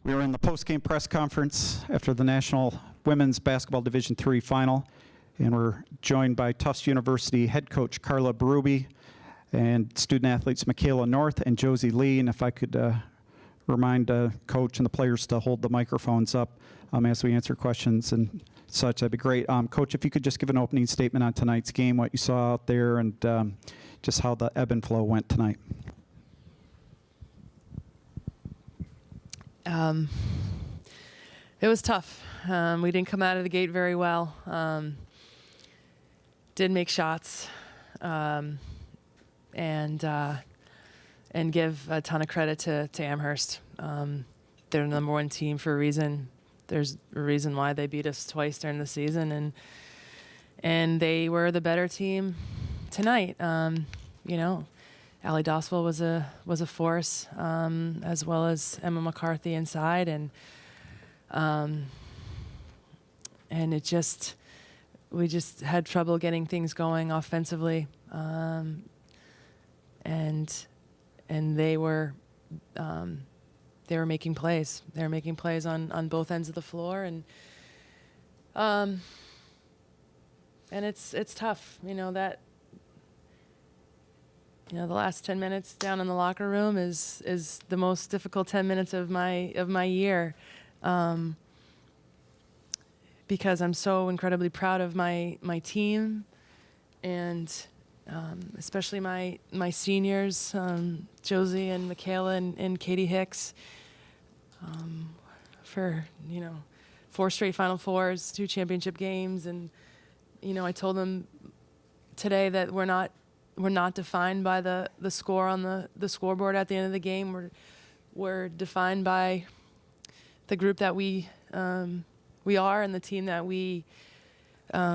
We were in the post-game press conference after the National Women's Basketball Division III Final, and we're joined by Tufts University head coach Carla Berube and student athletes Michaela North and Josie Lee. And if I could remind Coach and the players to hold the microphones up as we answer questions and such, that'd be great. Coach, if you could just give an opening statement on tonight's game, what you saw out there, and just how the ebb and flow went tonight. It was tough. We didn't come out of the gate very well. Did make shots, and give a ton of credit to Amherst. They're the number one team for a reason. There's a reason why they beat us twice during the season, and they were the better team tonight. You know, Allie Doswell was a force, as well as Emma McCarthy inside, and we just had trouble getting things going offensively, and they were making plays. They were making plays on both ends of the floor, and it's tough, the last 10 minutes down in the locker room is the most difficult 10 minutes of my year, because I'm so incredibly proud of my team, and especially my seniors, Josie and Michaela and Katie Hicks, for 4 straight Final Fours, 2 championship games, and I told them today that we're not defined by the score on the scoreboard at the end of the game. We're defined by the group that we are and the team that we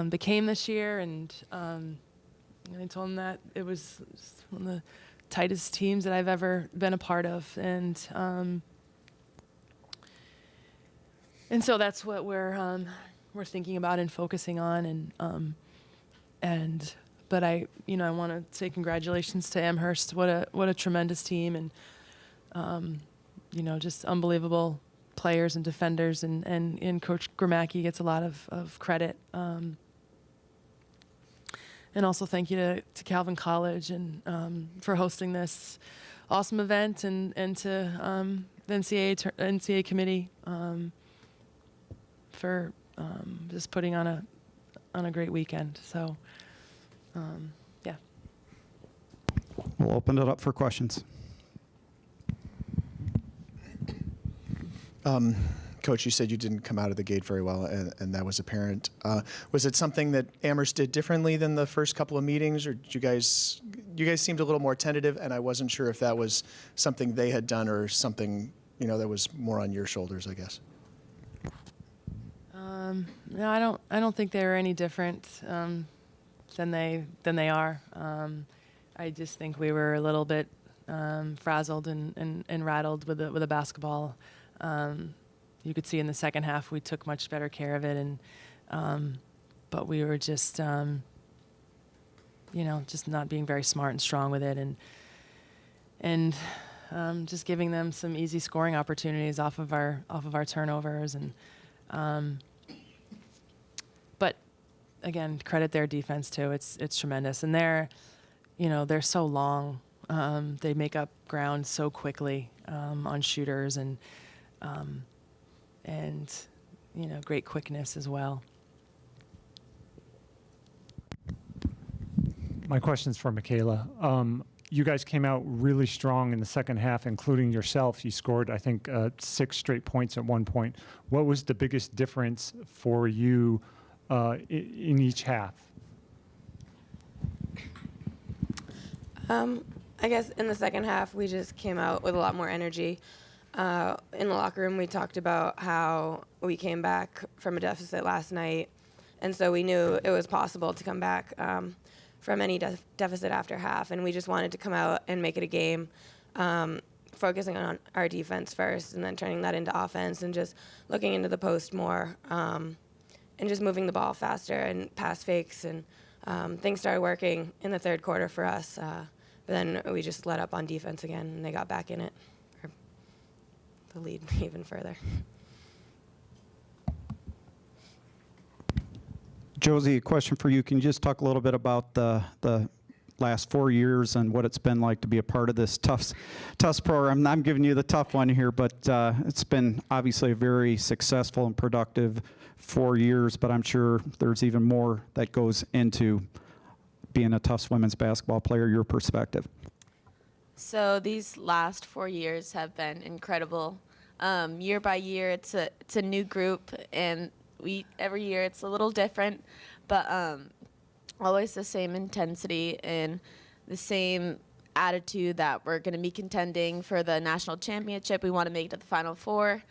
became this year, and I told them that it was one of the tightest teams that I've ever been a part of, and so that's what we're thinking about and focusing on, but I want to say congratulations to Amherst. What a tremendous team, and just unbelievable players and defenders, and Coach Gramacki gets a lot of credit. And also thank you to Calvin College and for hosting this awesome event, and to the NCAA committee for just putting on a great weekend. So yeah. We'll open it up for questions. Coach, you said you didn't come out of the gate very well, and that was apparent. Was it something that Amherst did differently than the first couple of meetings, or did you guys seemed a little more tentative, and I wasn't sure if that was something they had done or something that was more on your shoulders, I guess. No, I don't think they were any different than they are. I just think we were a little bit frazzled and rattled with the basketball. You could see in the second half we took much better care of it, and but we were just just not being very smart and strong with it, and just giving them some easy scoring opportunities off of our turnovers, and but again, credit their defense too. It's tremendous, and they're so long. They make up ground so quickly on shooters, and great quickness as well. My question's for Michaela. You guys came out really strong in the second half, including yourself. You scored, I think, 6 straight points at one point. What was the biggest difference for you in each half? I guess in the second half, we just came out with a lot more energy. In the locker room, we talked about how we came back from a deficit last night, and so we knew it was possible to come back from any deficit after half, and we just wanted to come out and make it a game, focusing on our defense first, and then turning that into offense, and just looking into the post more, and just moving the ball faster and pass fakes, and things started working in the third quarter for us, but then we just let up on defense again, and they got back in it. the lead even further. Josie, a question for you. Can you just talk a little bit about the last 4 years and what it's been like to be a part of this Tufts program? I'm giving you the tough one here, but it's been obviously a very successful and productive 4 years, but I'm sure there's even more that goes into being a Tufts women's basketball player, your perspective. So these last 4 years have been incredible. Year by year, it's a new group, and every year it's a little different, but always the same intensity and the same attitude that we're going to be contending for the national championship. We want to make it to the Final Four.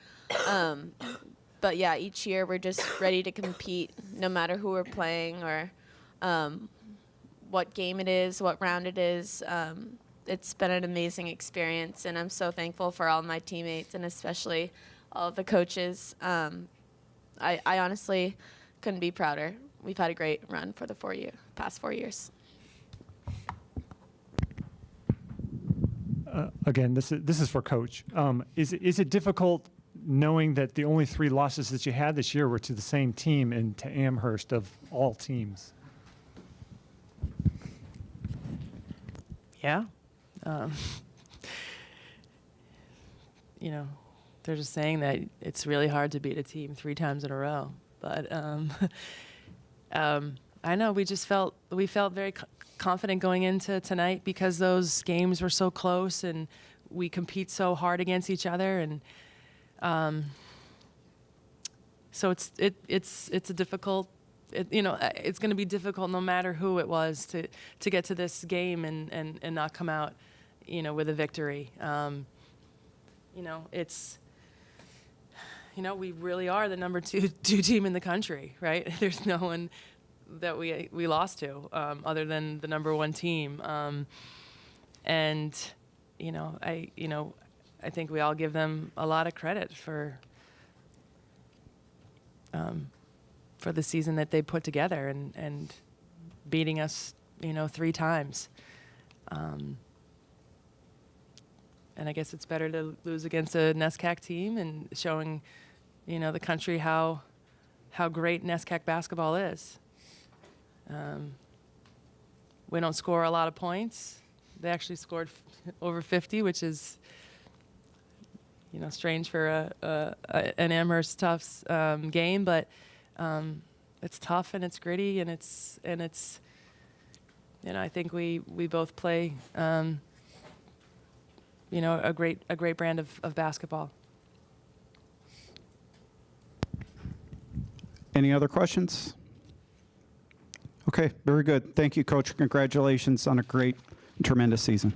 But yeah, each year we're just ready to compete, no matter who we're playing or what game it is, what round it is. It's been an amazing experience, and I'm so thankful for all my teammates and especially all of the coaches. I honestly couldn't be prouder. We've had a great run for the past 4 years. Again, this is for Coach. Is it difficult knowing that the only 3 losses that you had this year were to the same team and to Amherst of all teams? Yeah. You know, they're just saying that it's really hard to beat a team 3 times in a row. But I know we felt very confident going into tonight because those games were so close and we compete so hard against each other, and so it's a difficult. It's going to be difficult no matter who it was to get to this game and not come out, with a victory. We really are the number two team in the country, right? There's no one that we lost to other than the number 1 team. I think we all give them a lot of credit for the season that they put together and beating us, 3 times. And I guess it's better to lose against a NESCAC team and showing, the country how great NESCAC basketball is. We don't score a lot of points. They actually scored over 50, which is, strange for an Amherst Tufts game, but it's tough and it's gritty and it's I think we both play a great brand of basketball. Any other questions? Okay, very good. Thank you, Coach. Congratulations on a great, tremendous season.